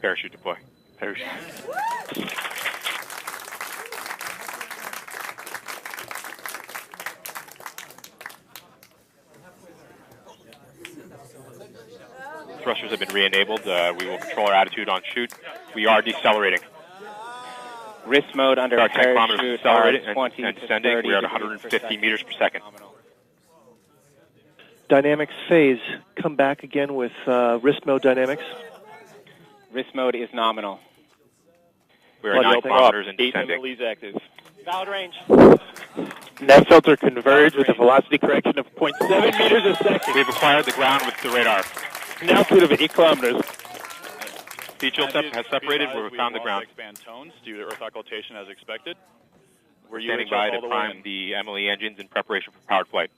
Parachute deploy. Parachute. Thrusters have been re-enabled. We will control our attitude on chute. We are decelerating. Wrist mode under our 10 kilometers parachute decelerated are 20 and descending. We are at 150 meters per second. Dynamics phase. Come back again with wrist mode dynamics. Wrist mode is nominal. We are 9 kilometers and descending. MLEs active. Valid range. Net filter converged with a velocity correction of 0.7 meters a second. We've acquired the ground with the radar. An altitude of 8 kilometers. Beach has separated. We've found the ground. Expand tones due to earth occultation as expected. We're standing by to prime the MLE engines in preparation for powered flight.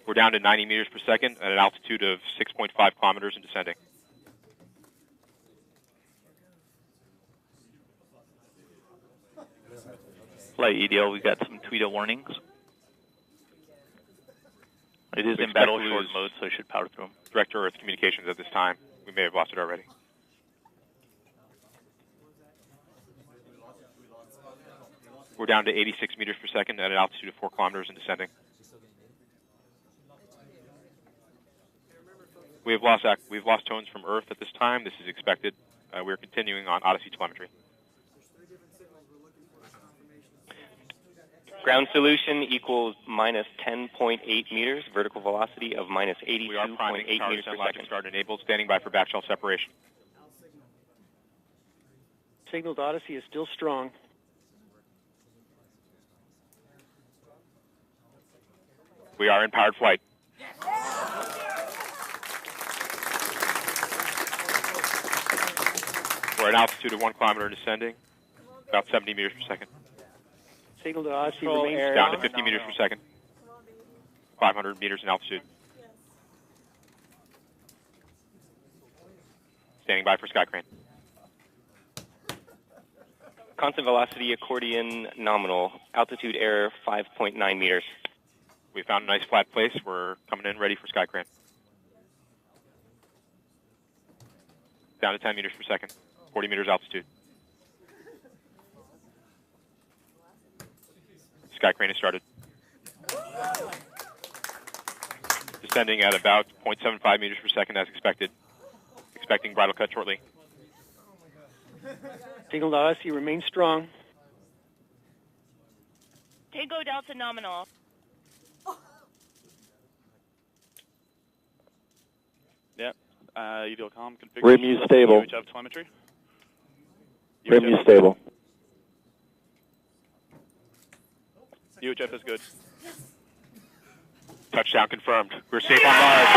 We're down to 90 meters per second at an altitude of 6.5 kilometers and descending. Flight EDL, we got some Tweedo warnings. It is in battle short mode, so I should power through them. Direct to Earth communications at this time. We may have lost it already. We're down to 86 meters per second at an altitude of 4 kilometers and descending. We've lost tones from Earth at this time. This is expected. We're continuing on Odyssey telemetry. Ground solution equals minus 10.8 meters, vertical velocity of minus 82.8 meters per second. Start enabled, standing by for backshell separation. Signal to Odyssey is still strong. We are in powered flight. We're at an altitude of 1 kilometer and descending, about 70 meters per second. Signal to Odyssey remains down to 50 meters per second, 500 meters in altitude. Standing by for sky crane. Constant velocity accordion nominal. Altitude error 5.9 meters. We found a nice flat place. We're coming in ready for sky crane. Down to 10 meters per second, 40 meters altitude. Sky crane has started. Descending at about 0.75 meters per second as expected. Expecting bridle cut shortly. Signal to Odyssey remains strong. Tango Delta nominal. Yep. UDLCOM configuration. RIMU stable. UHF telemetry. RIMU stable. UHF is good. Touchdown confirmed. We're safe on Mars.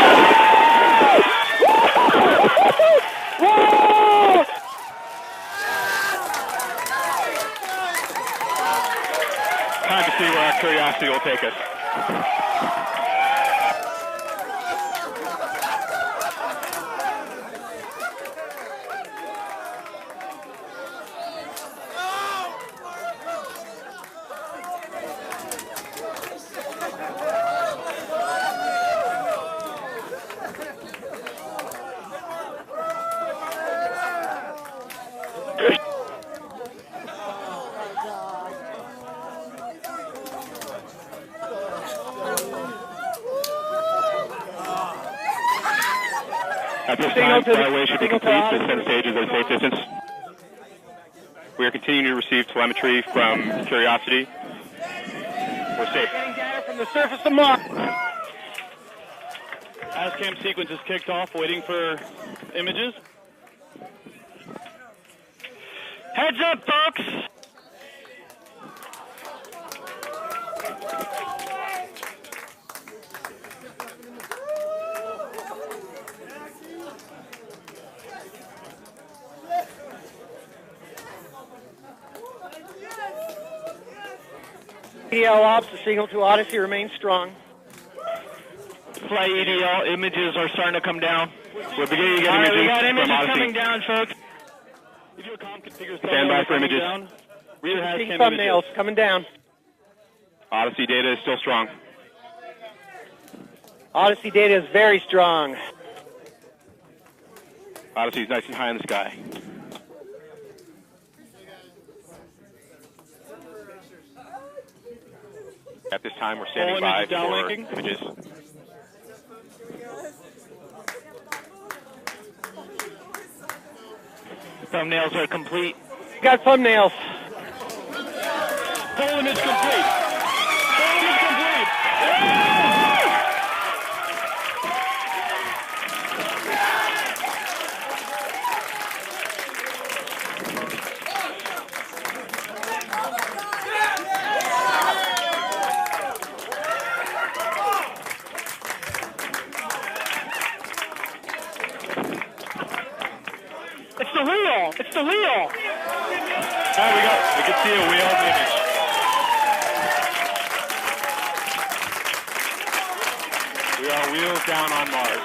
Time to see where our curiosity will take us. At this time, flyaway should be complete. Descent stages at a safe distance. We are continuing to receive telemetry from Curiosity. We're safe. Getting data from the surface of Mars. ASCAM sequence is kicked off, waiting for images. Heads up, folks. EDL ops, the signal to Odyssey remains strong. Flight EDL images are starting to come down. We're beginning to get images, We got images from Odyssey. coming down, folks. Stand by for images. Reader has Seeing thumbnails coming down. Odyssey data is still strong. Odyssey data is very strong. Odyssey is nice and high in the sky. At this time, we're standing by for images. Thumbnails are complete. Got thumbnails. Full image complete. Full image complete. It's the wheel. It's the wheel. There we go. We can see a wheel image. We are wheels down on Mars.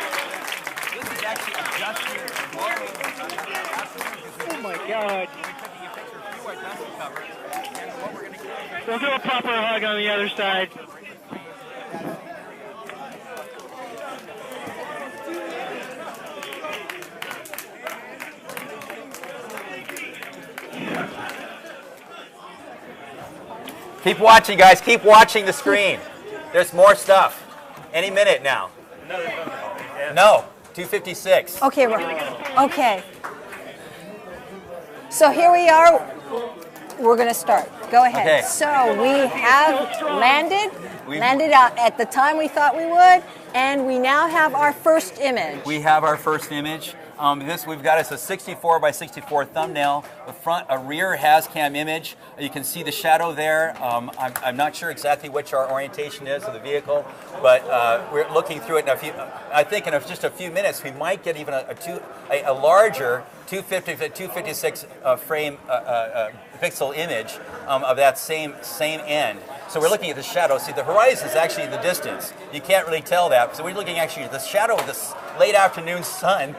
This is actually adjusting. Oh my God. We'll do a proper hug on the other side. Keep watching, guys. Keep watching the screen. There's more stuff. Any minute now. No, 2:56. Okay, okay. So here we are. We're going to start. Go ahead. Okay. So we have landed out at the time we thought we would, and we now have our first image. We have our first image. This we've got is a 64 by 64 thumbnail. The front, a rear has-cam image. You can see the shadow there. I'm not sure exactly which our orientation is of the vehicle, but we're looking through it. I think in just a few minutes we might get even a larger 256 frame pixel image of that same end. So we're looking at the shadow. See, the horizon is actually in the distance. You can't really tell that. So we're looking actually at the shadow of this late afternoon sun.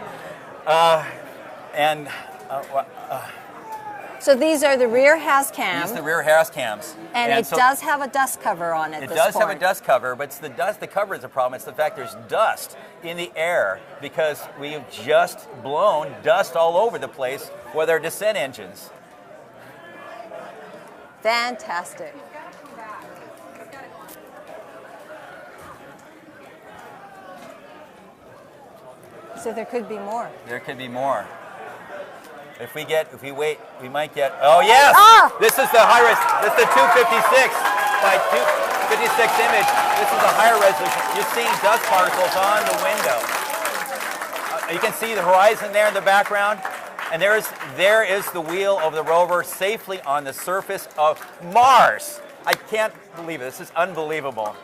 So these are the rear has-cam. These are the rear has-cams. And it does have a dust cover on it. It does have a dust cover, but it's the dust. The cover is a problem. It's the fact there's dust in the air because we've just blown dust all over the place with our descent engines. Fantastic. So there could be more. There could be more. If we wait, we might get. Oh yes! This is the high res. This is the 256 by 256 image. This is a higher resolution. You're seeing dust particles on the window. You can see the horizon there in the background, and there is the wheel of the rover safely on the surface of Mars. I can't believe it. This is unbelievable.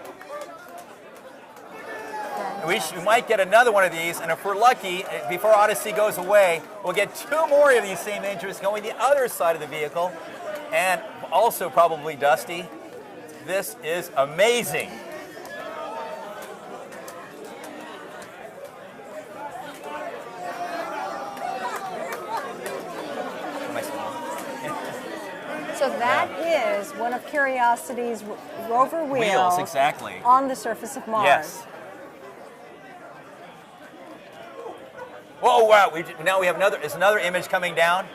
We might get another one of these, and if we're lucky, before Odyssey goes away, we'll get 2 more of these same images going the other side of the vehicle, and also probably dusty. This is amazing. So that is one of Curiosity's rover wheels exactly. On the surface of Mars. Yes. Whoa! Wow! Now we have another. Is another image coming down?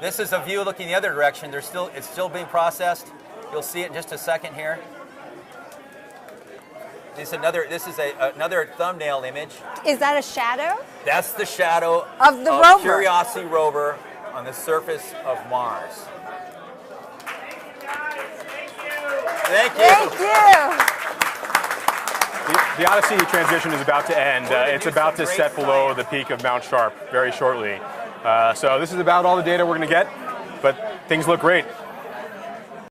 This is a view looking the other direction. It's still being processed. You'll see it in just a second here. This is another thumbnail image. Is that a shadow? That's the shadow of the rover. Curiosity rover on the surface of Mars. Thank you. Thank you. The Odyssey transition is about to end. It's about to set below the peak of Mount Sharp very shortly. So this is about all the data we're going to get, but things look great.